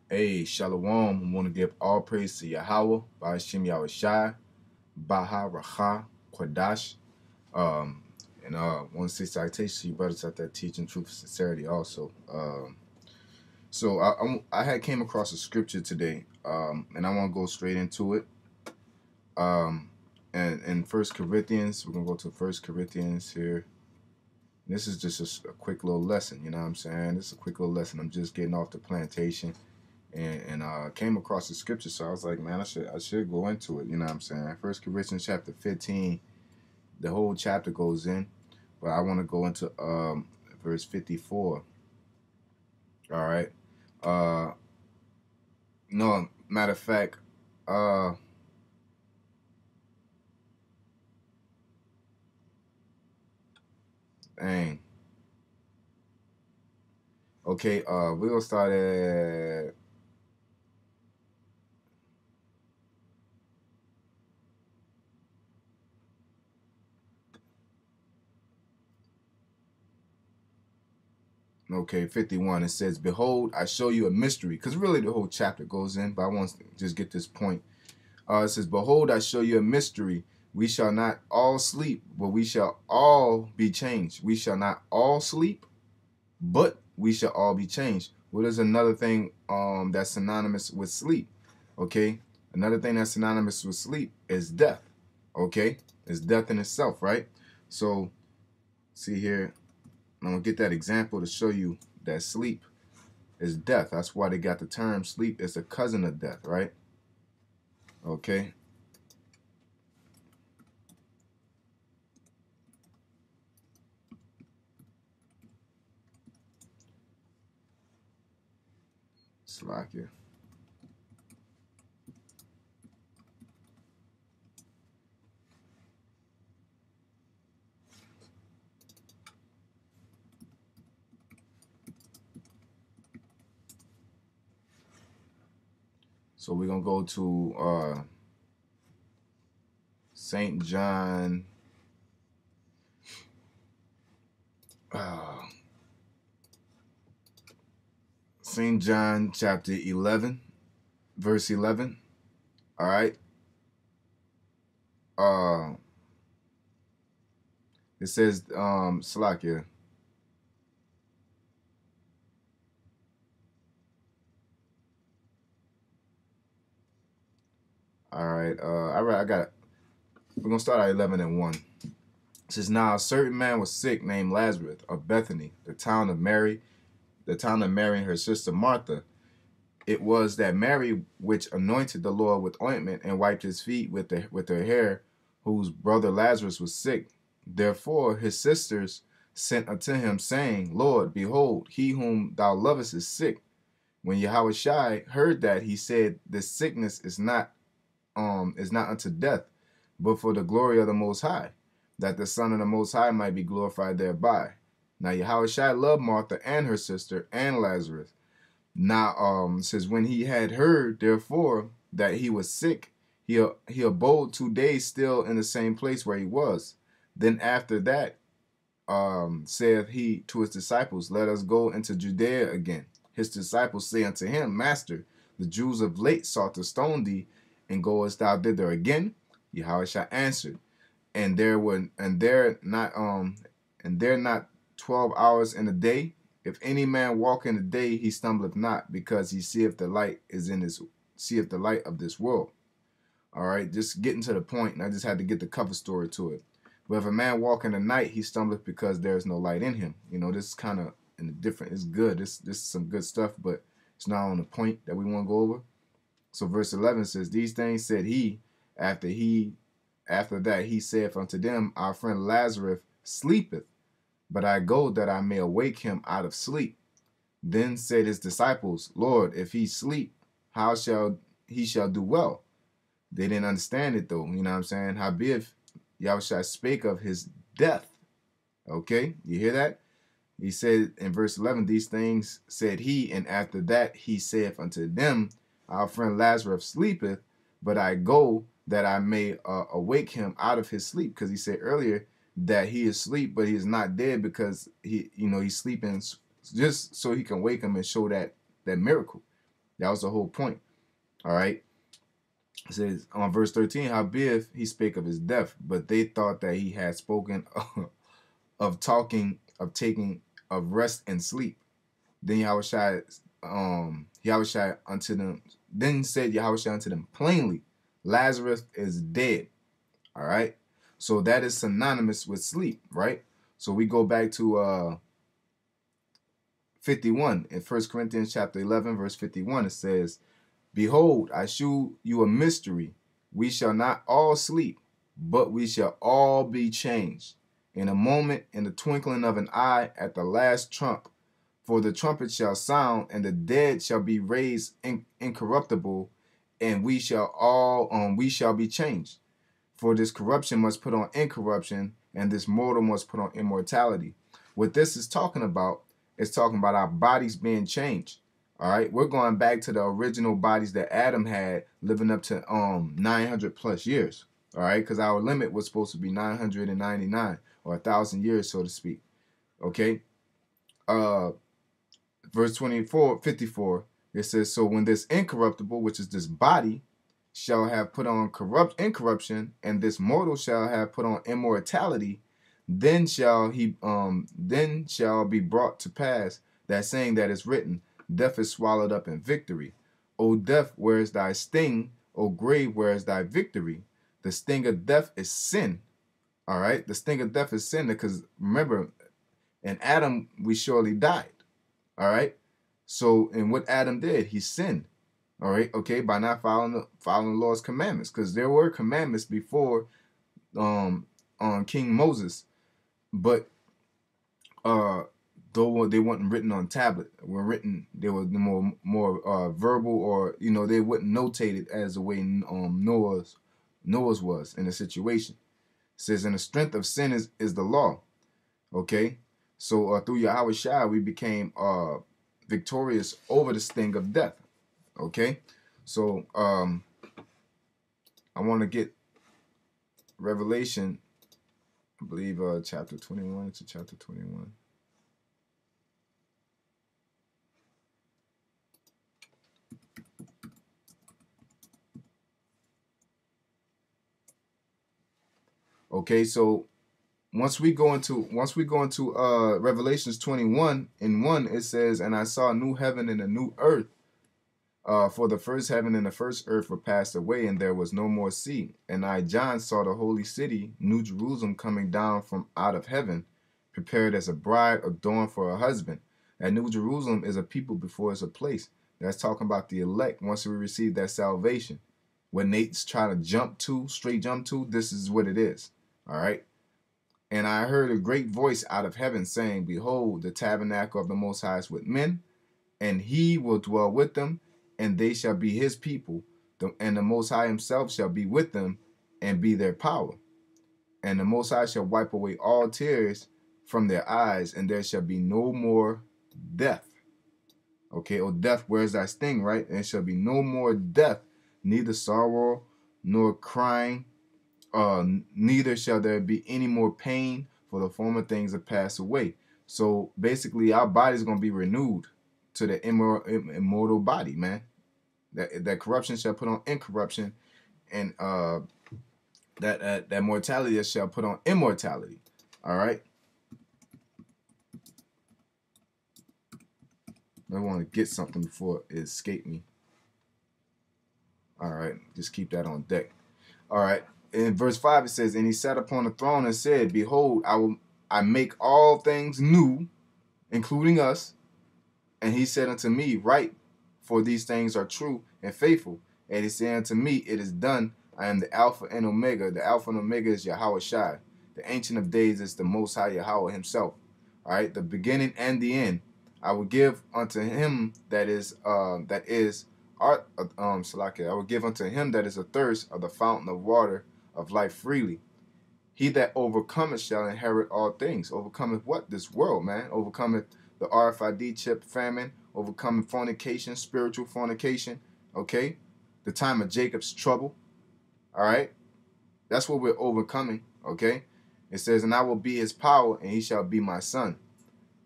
Hey, Shalom. I want to give all praise to Yahweh, Ba'ashim Yahushai, Baha Racha, Quadash. Um, and want to say salutation to you brothers out there teaching truth and sincerity also. So I had came across a scripture today, and I want to go straight into it. And in First Corinthians, we're going to go to First Corinthians here. This is just a quick little lesson, you know what I'm saying? This is a quick little lesson. I'm just getting off the plantation. And came across the scripture, so I was like, man, I should go into it. You know what I'm saying? First Corinthians chapter 15, the whole chapter goes in, but I want to go into verse 54. All right. No, matter of fact, dang. Okay. We're gonna start at. Okay, 51. It says, "Behold, I show you a mystery," because really the whole chapter goes in, but I want to just get this point. It says, "Behold, I show you a mystery. We shall not all sleep, but we shall all be changed. We shall not all sleep, but we shall all be changed." What is another thing that's synonymous with sleep? Okay, another thing that's synonymous with sleep is death. Okay, it's death in itself, right? So, see here, I'm gonna get that example to show you that sleep is death. That's why they got the term sleep is a cousin of death, right? Okay. Slovakia. So we're gonna go to St. John. St. John chapter 11, verse 11. All right. It says, Salakia. All right. I got it. We're gonna start at 11 and 1. It says, "Now a certain man was sick named Lazarus of Bethany, the town of Mary and her sister Martha. It was that Mary which anointed the Lord with ointment and wiped his feet with her hair, whose brother Lazarus was sick. Therefore his sisters sent unto him, saying, Lord, behold, he whom thou lovest is sick. When Yahushua heard that, he said, This sickness is not unto death, but for the glory of the Most High, that the Son of the Most High might be glorified thereby. Now Yahushua loved Martha and her sister and Lazarus. Now, says when he had heard, therefore, that he was sick, he abode 2 days still in the same place where he was. Then after that, saith he to his disciples, Let us go into Judea again. His disciples say unto him, Master, the Jews of late sought to stone thee, and goest thou thither again? Yahushua answered, and there not 12 hours in a day. If any man walk in the day, he stumbleth not, because he seeth the light of this world. All right, just getting to the point, and I just had to get the cover story to it. But if a man walk in the night, he stumbleth because there is no light in him. You know, this is kind of in a different. It's good. This is some good stuff, but it's not on the point that we want to go over. So verse 11 says, These things said he, after that he saith unto them, Our friend Lazarus sleepeth, but I go that I may awake him out of sleep. Then said his disciples, Lord, if he sleep, how shall he do well? They didn't understand it though, you know what I'm saying? Howbeit, Yahushua spake of his death. Okay, you hear that? He said in verse 11, These things said he, and after that he saith unto them, Our friend Lazarus sleepeth, but I go that I may awake him out of his sleep. Because he said earlier that he is asleep, but he is not dead, because he's sleeping just so he can wake him and show that miracle. That was the whole point. All right. It says on verse 13, howbeit he spake of his death, but they thought that he had spoken of talking, of taking, of rest and sleep. Then Yahushua unto them, then said Yahushua unto them plainly, Lazarus is dead. All right. So that is synonymous with sleep, right? So we go back to 51 in 1 Corinthians chapter 11, verse 51. It says, behold, I shew you a mystery. We shall not all sleep, but we shall all be changed. In a moment, in the twinkling of an eye, at the last trump. For the trumpet shall sound, and the dead shall be raised incorruptible, and we shall be changed. For this corruption must put on incorruption, and this mortal must put on immortality. What this is talking about is talking about our bodies being changed. All right, we're going back to the original bodies that Adam had, living up to 900 plus years. All right, because our limit was supposed to be 999 or 1,000 years, so to speak. Okay. Verse 54, it says, so when this incorruptible, which is this body, shall have put on incorruption, and this mortal shall have put on immortality, then shall be brought to pass that saying that is written, death is swallowed up in victory. O death, where is thy sting? O grave, where is thy victory? The sting of death is sin. All right, the sting of death is sin, because remember, in Adam we surely died. All right. So, and what Adam did, he sinned. All right. Okay. By not following the Lord's commandments, because there were commandments before on King Moses, but though they weren't written on tablet, they were more verbal, or they wouldn't notate it as the way Noah's was in a situation. It says, and the strength of sin is the law. Okay. So through Yahushua, we became victorious over the sting of death. Okay. So I want to get Revelation, I believe chapter 21 to chapter 21. Okay, so once we go into Revelations 21 and 1, it says, and I saw a new heaven and a new earth, for the first heaven and the first earth were passed away, and there was no more sea. And I, John, saw the holy city, New Jerusalem, coming down from out of heaven, prepared as a bride adorned for her husband. And New Jerusalem is a people before it's a place. That's talking about the elect once we receive that salvation. When Nate's trying to straight jump to, this is what it is. All right. And I heard a great voice out of heaven saying, behold, the tabernacle of the Most High is with men, and he will dwell with them, and they shall be his people, and the Most High himself shall be with them and be their power. And the Most High shall wipe away all tears from their eyes, and there shall be no more death. Okay, oh death, where's thy sting, right? And there shall be no more death, neither sorrow nor crying, neither shall there be any more pain, for the former things have passed away. So basically, our body is going to be renewed to the immortal body, man. That corruption shall put on incorruption, and that mortality shall put on immortality. All right. I want to get something before it escaped me. All right, just keep that on deck. All right. In verse 5 it says, and he sat upon the throne and said, behold, I make all things new, including us. And he said unto me, write, for these things are true and faithful. And he said unto me, it is done. I am the Alpha and Omega. The Alpha and Omega is Yahushua. The Ancient of Days is the Most High Yahweh himself. All right, the beginning and the end. I will give unto him that is Salakia. I will give unto him that is athirst of the fountain of water of life freely. He that overcometh shall inherit all things. Overcometh what? This world, man. Overcometh the RFID chip famine. Overcoming fornication, spiritual fornication. Okay? The time of Jacob's trouble. All right? That's what we're overcoming. Okay? It says, and I will be his power, and he shall be my son.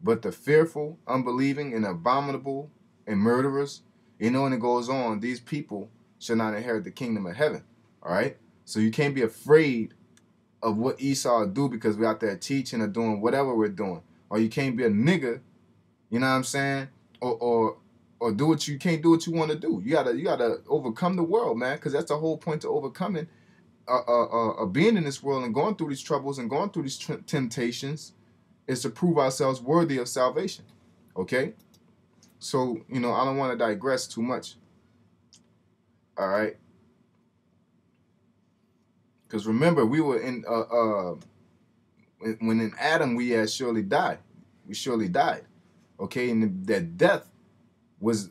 But the fearful, unbelieving, and abominable, and murderers, You know, and it goes on, these people shall not inherit the kingdom of heaven. All right? So you can't be afraid of what Esau do because we're out there teaching or doing whatever we're doing. Or you can't be a nigga, you know what I'm saying? Or do what you can't do what you want to do. You gotta overcome the world, man, because that's the whole point to overcoming being in this world and going through these troubles and going through these temptations is to prove ourselves worthy of salvation. Okay? So, you know, I don't want to digress too much. All right? Because remember, we were in when in Adam we had surely died. We surely died. Okay? And that death was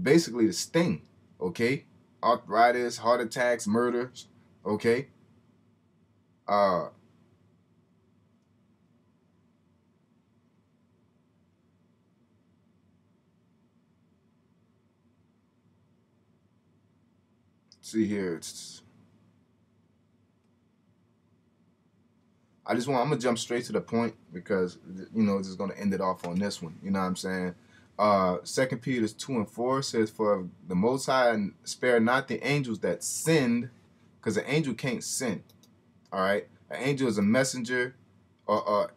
basically the sting. Okay? Arthritis, heart attacks, murders. Okay? See here. I'm gonna jump straight to the point because, you know, just gonna end it off on this one. You know what I'm saying? 2 Peter 2:4 says, "For the Most High spare not the angels that sinned," because an angel can't sin. All right, an angel is a messenger,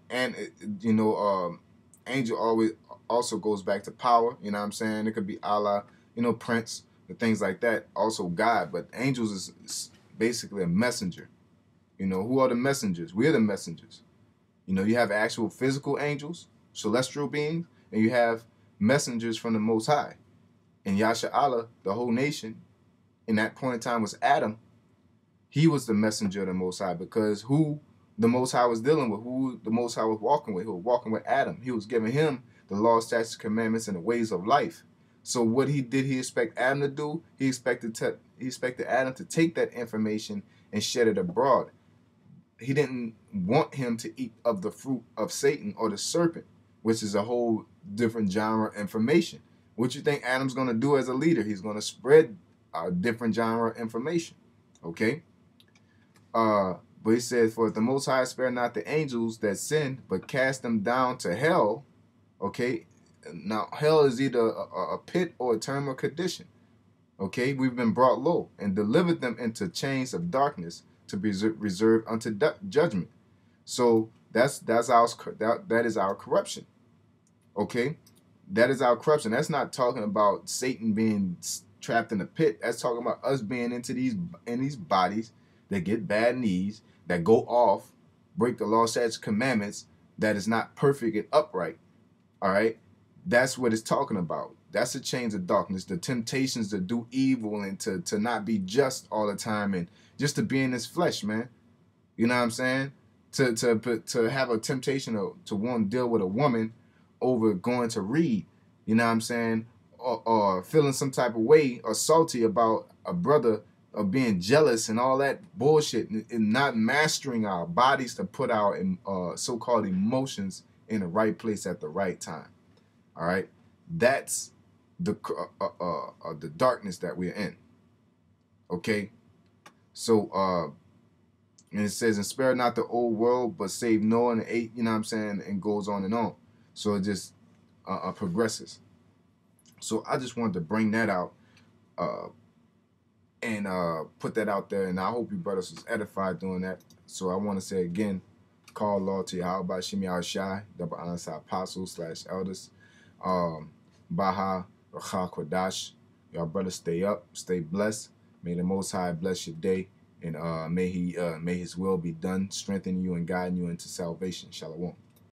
and you know, angel always also goes back to power. You know what I'm saying? It could be Allah, you know, Prince, and things like that. Also God, but angels is basically a messenger. You know, who are the messengers? We're the messengers. You know, you have actual physical angels, celestial beings, and you have messengers from the Most High. And Yasha Allah, the whole nation, in that point in time was Adam. He was the messenger of the Most High because who the Most High was dealing with, who the Most High was walking with, he was walking with Adam. He was giving him the law, statutes, commandments, and the ways of life. So what he expect Adam to do? He expected Adam to take that information and shed it abroad. He didn't want him to eat of the fruit of Satan or the serpent, which is a whole different genre of information. What you think Adam's going to do as a leader? He's going to spread a different genre of information. Okay? But he says, "For the Most High spare not the angels that sin, but cast them down to hell." Okay? Now, hell is either a pit or a term or condition. Okay? We've been brought low and delivered them into chains of darkness to be reserved unto judgment. So that is our corruption. Okay, that is our corruption. That's not talking about Satan being trapped in a pit. That's talking about us being in these bodies that get bad knees, that go off, break the law, statutes, commandments, that is not perfect and upright. All right, that's what it's talking about. That's the chains of darkness, the temptations to do evil and to not be just all the time and just to be in this flesh, man. You know what I'm saying? To have a temptation to want to deal with a woman over going to read, you know what I'm saying? Or feeling some type of way or salty about a brother or being jealous and all that bullshit and not mastering our bodies to put our so-called emotions in the right place at the right time. All right? That's the darkness that we're in. Okay? So, and it says, "And spare not the old world, but save Noah and the 8," you know what I'm saying, and goes on and on. So it just progresses. So I just wanted to bring that out and put that out there, and I hope you brothers was edified doing that. So I want to say again, call law to Yahweh Shimi Al Shai, double honest apostles / elders, Baha Racha Kodash. Y'all brothers stay up, stay blessed. May the Most High bless your day. And may His will be done, strengthening you and guiding you into salvation. Shalom.